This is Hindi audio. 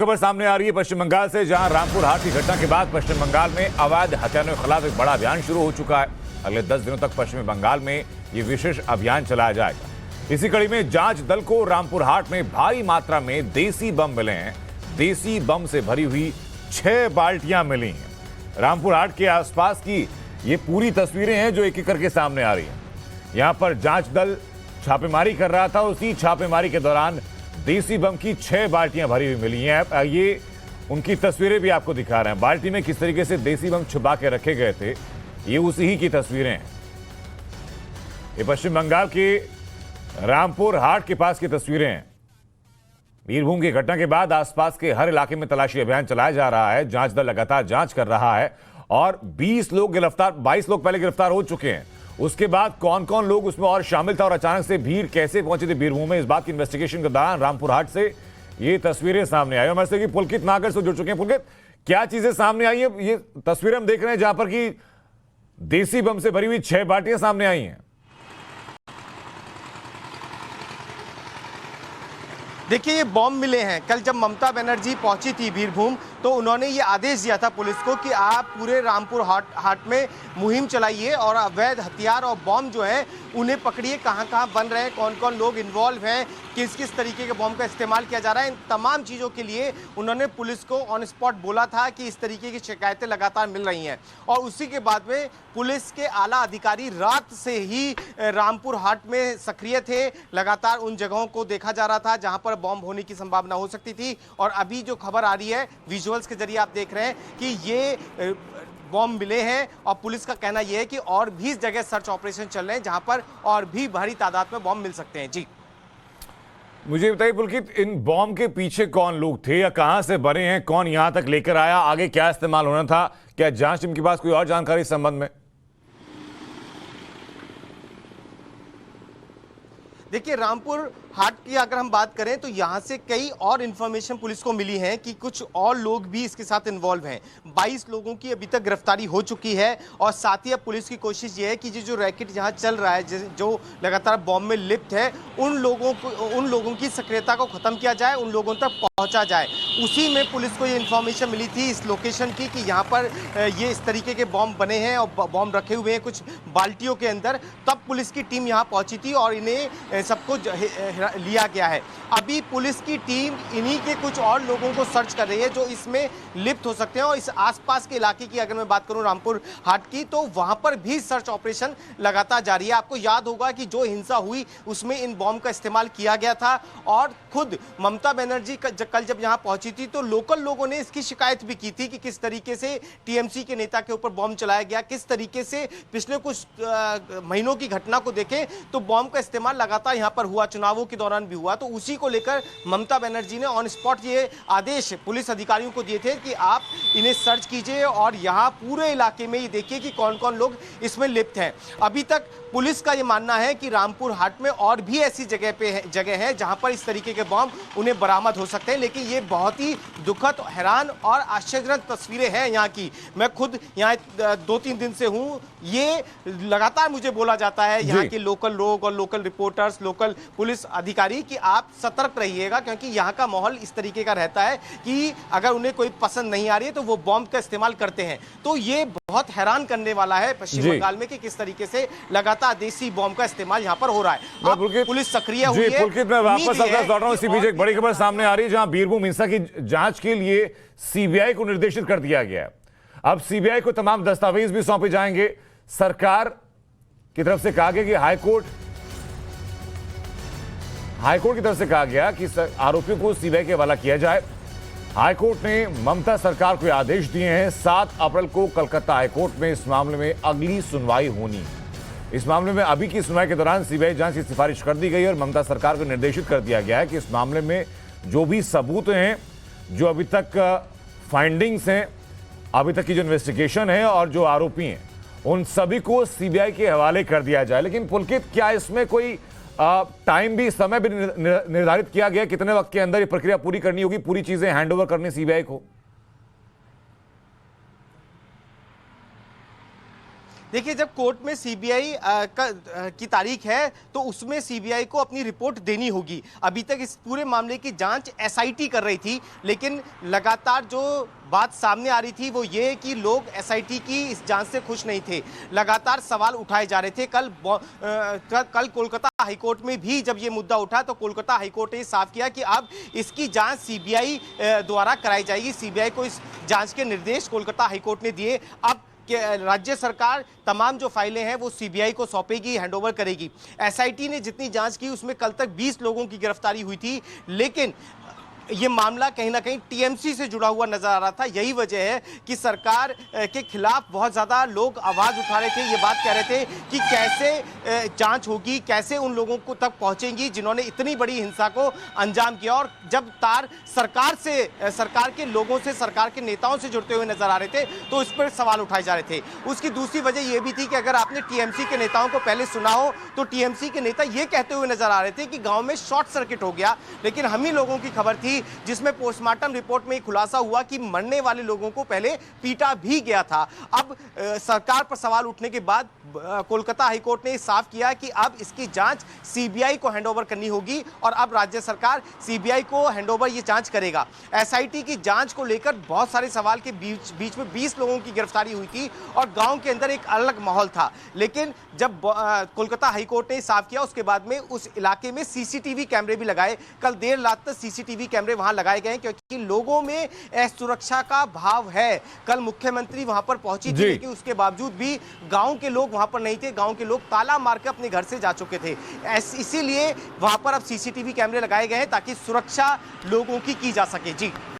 खबर सामने आ रही है पश्चिम बंगाल से, जहां रामपुर हाट की घटना के बाद पश्चिम बंगाल में अवैध हथियारों के खिलाफ एक बड़ा अभियान शुरू हो चुका है। अगले 10 दिनों तक पश्चिम बंगाल में ये विशेष अभियान चलाया जाएगा। इसी कड़ी में जांच दल को रामपुर हाट में भारी मात्रा में देसी बम मिले हैं। देसी बम से भरी हुई 6 बाल्टियां मिली हैं। रामपुर हाट के आसपास की ये पूरी तस्वीरें हैं जो एक एक करके सामने आ रही हैं। यहां पर जांच दल छापेमारी कर रहा था। उसी छापेमारी के दौरान देसी बम की 6 बाल्टियां भरी हुई मिली हैं। ये उनकी तस्वीरें भी आपको दिखा रहे हैं। बाल्टी में किस तरीके से देसी बम छुपा के रखे गए थे, ये उसी ही की तस्वीरें हैं। ये पश्चिम बंगाल के रामपुर हाट के पास की तस्वीरें हैं। बीरभूम की घटना के बाद आसपास के हर इलाके में तलाशी अभियान चलाया जा रहा है। जांच दल लगातार जांच कर रहा है और 22 लोग पहले गिरफ्तार हो चुके हैं। उसके बाद कौन कौन लोग उसमें और शामिल था और अचानक से भीड़ कैसे पहुंचे थे बीरभूम में, इस बात की इन्वेस्टिगेशन के दौरान रामपुर हाट से ये तस्वीरें सामने आई। हमारे से पुलकित नागर से जुड़ चुके हैं। पुलकित, क्या चीजें सामने आई है? ये तस्वीरें हम देख रहे हैं जहां पर कि देसी बम से भरी हुई 6 बाल्टियां सामने आई हैं। देखिए, ये बॉम्ब मिले हैं। कल जब ममता बनर्जी पहुंची थी बीरभूम तो उन्होंने ये आदेश दिया था पुलिस को कि आप पूरे रामपुर हाट में मुहिम चलाइए और अवैध हथियार और बॉम्ब जो है उन्हें पकड़िए, कहां कहां बन रहे हैं, कौन कौन लोग इन्वॉल्व हैं, किस किस तरीके के बॉम्ब का इस्तेमाल किया जा रहा है। इन तमाम चीज़ों के लिए उन्होंने पुलिस को ऑन स्पॉट बोला था कि इस तरीके की शिकायतें लगातार मिल रही हैं। और उसी के बाद में पुलिस के आला अधिकारी रात से ही रामपुर हाट में सक्रिय थे। लगातार उन जगहों को देखा जा रहा था जहां पर बॉम्ब होने की संभावना हो सकती थी। और अभी जो खबर आ रही है विजुअल्स के जरिए आप देख रहे हैं कि ये बॉम्ब मिले हैं और पुलिस का कहना यह है कि और भी जगह सर्च ऑपरेशन चल रहे हैं जहां पर और भी भारी तादाद में बॉम्ब मिल सकते हैं। जी, मुझे बताइए पुलकित, इन बॉम्ब के पीछे कौन लोग थे या कहां से बने हैं, कौन यहां तक लेकर आया, आगे क्या इस्तेमाल होना था? क्या जांच टीम के पास कोई और जानकारी इस संबंध में? देखिए, रामपुर हाट की अगर हम बात करें तो यहाँ से कई और इन्फॉर्मेशन पुलिस को मिली है कि कुछ और लोग भी इसके साथ इन्वॉल्व हैं। 22 लोगों की अभी तक गिरफ्तारी हो चुकी है और साथ ही अब पुलिस की कोशिश ये है कि जो रैकेट यहाँ चल रहा है, जो लगातार बॉम्ब में लिप्त है, उन लोगों की सक्रियता को ख़त्म किया जाए, उन लोगों तक पहुँचा जाए। उसी में पुलिस को ये इन्फॉर्मेशन मिली थी इस लोकेशन की कि यहाँ पर ये इस तरीके के बॉम्ब बने हैं और बॉम्ब रखे हुए हैं कुछ बाल्टियों के अंदर। तब पुलिस की टीम यहाँ पहुँची थी और इन्हें सबको लिया गया है। अभी पुलिस की टीम इन्हीं के कुछ और लोगों को सर्च कर रही है जो इसमें लिप्त हो सकते हैं। और इस आसपास के इलाके की अगर मैं बात करूं रामपुर हाट की, तो वहां पर भी सर्च ऑपरेशन लगातार जारी है। आपको याद होगा कि जो हिंसा हुई उसमें इन बॉम्ब का इस्तेमाल किया गया था और खुद ममता बनर्जी कल जब यहां पहुंची थी तो लोकल लोगों ने इसकी शिकायत भी की थी कि किस तरीके से टीएमसी के नेता के ऊपर बॉम्ब चलाया गया, किस तरीके से पिछले कुछ महीनों की घटना को देखें तो बॉम्ब का इस्तेमाल लगातार यहां पर हुआ, चुनावों के दौरान भी हुआ। तो उसी को लेकर ममता बनर्जी ने ऑन स्पॉट ये आदेश पुलिस अधिकारियों को दिए थे कि आप इन्हें सर्च कीजिए और यहाँ पूरे इलाके में ये देखिए कि कौन कौन लोग इसमें लिप्त हैं। अभी तक पुलिस का ये मानना है कि रामपुर हाट में और भी ऐसी जगह है जहां पर इस तरीके के बॉम्ब उन्हें बरामद हो सकते हैं। लेकिन ये बहुत ही दुखद, हैरान और आश्चर्यजनक तस्वीरें हैं यहाँ की। मैं खुद यहाँ 2-3 दिन से हूँ। ये लगातार मुझे बोला जाता है यहाँ के लोकल लोग और लोकल रिपोर्टर्स, लोकल पुलिस अधिकारी कि आप सतर्क रहिएगा, क्योंकि यहाँ का माहौल इस तरीके का रहता है कि अगर उन्हें कोई पसंद नहीं आ रही है तो वो बॉम्ब का इस्तेमाल करते हैं। तो ये बहुत हैरान करने वाला है पश्चिम बंगाल में कि किस तरीके से लगातार देसी बॉम्ब का इस्तेमाल यहाँ पर हो रहा है। पुलिस सक्रिय हुई है। पुलकित, मैं वापस लौट रहा हूं। इसी बीच एक बड़ी खबर सामने आ रही है जहां बीरभूम हिंसा की जांच के लिए सीबीआई को निर्देशित कर दिया गया है। अब सीबीआई को तमाम दस्तावेज भी सौंपे जाएंगे। सरकार की तरफ से कहा गया कि हाईकोर्ट की तरफ से कहा गया कि आरोपियों को सीबीआई के हवाला किया जाए। हाईकोर्ट ने ममता सरकार को आदेश दिए हैं। 7 अप्रैल को कलकत्ता हाईकोर्ट में इस मामले में अगली सुनवाई होनी। इस मामले में अभी की सुनवाई के दौरान सीबीआई जांच की सिफारिश कर दी गई और ममता सरकार को निर्देशित कर दिया गया है कि इस मामले में जो भी सबूत हैं, जो अभी तक फाइंडिंग्स हैं, अभी तक की जो इन्वेस्टिगेशन है और जो आरोपी हैं, उन सभी को सीबीआई के हवाले कर दिया जाए। लेकिन पुलकित, क्या इसमें कोई टाइम भी, समय भी निर्धारित किया गया कितने वक्त के अंदर ये प्रक्रिया पूरी करनी होगी, पूरी चीजें हैंडओवर करनी सीबीआई को? देखिए, जब कोर्ट में सीबीआई की तारीख है तो उसमें सीबीआई को अपनी रिपोर्ट देनी होगी। अभी तक इस पूरे मामले की जांच एसआईटी कर रही थी, लेकिन लगातार जो बात सामने आ रही थी वो ये कि लोग एसआईटी की इस जांच से खुश नहीं थे। लगातार सवाल उठाए जा रहे थे। कल कोलकाता हाईकोर्ट में भी जब ये मुद्दा उठा तो कोलकाता हाईकोर्ट ने साफ किया कि अब इसकी जांच सीबीआई द्वारा कराई जाएगी। सीबीआई को इस जांच के निर्देश कोलकाता हाईकोर्ट ने दिए। अब राज्य सरकार तमाम जो फाइलें हैं वो सीबीआई को सौंपेगी, हैंडओवर करेगी। एसआईटी ने जितनी जांच की उसमें कल तक 20 लोगों की गिरफ्तारी हुई थी, लेकिन ये मामला कहीं ना कहीं टीएमसी से जुड़ा हुआ नजर आ रहा था। यही वजह है कि सरकार के खिलाफ बहुत ज्यादा लोग आवाज उठा रहे थे, ये बात कह रहे थे कि कैसे जांच होगी, कैसे उन लोगों को तक पहुंचेंगी जिन्होंने इतनी बड़ी हिंसा को अंजाम किया। और जब तार सरकार से, सरकार के लोगों से, सरकार के नेताओं से जुड़ते हुए नजर आ रहे थे तो इस पर सवाल उठाए जा रहे थे। उसकी दूसरी वजह यह भी थी कि अगर आपने टीएमसी के नेताओं को पहले सुना हो तो टीएमसी के नेता ये कहते हुए नजर आ रहे थे कि गांव में शॉर्ट सर्किट हो गया, लेकिन हम ही लोगों की खबर थी जिसमें पोस्टमार्टम रिपोर्ट में खुलासा हुआ कि मरने वाले लोगों को पहले पीटा भी गया था। अब सरकार पर सवाल उठने के बाद कोलकाता हाईकोर्ट ने साफ किया कि अब इसकी जांच सीबीआई को हैंडओवर करनी होगी और अब राज्य सरकार सीबीआई को हैंडओवर ये जांच करेगा। एसआईटी की जांच को लेकर बहुत सारे सवाल के बीच में 20 लोगों की गिरफ्तारी हुई थी और गांव के अंदर एक अलग माहौल था। लेकिन जब कोलकाता हाईकोर्ट ने साफ किया उसके बाद में उस इलाके में सीसीटीवी कैमरे भी लगाए। कल देर रात तक सीसीटीवी कैमरे वहां लगाए गए क्योंकि लोगों में असुरक्षा का भाव है। कल मुख्यमंत्री वहां पर पहुंची थी, लेकिन उसके बावजूद भी गांव के लोग वहां पर नहीं थे। गांव के लोग ताला मारकर अपने घर से जा चुके थे। इसीलिए वहां पर अब सीसीटीवी कैमरे लगाए गए हैं ताकि सुरक्षा लोगों की जा सके। जी।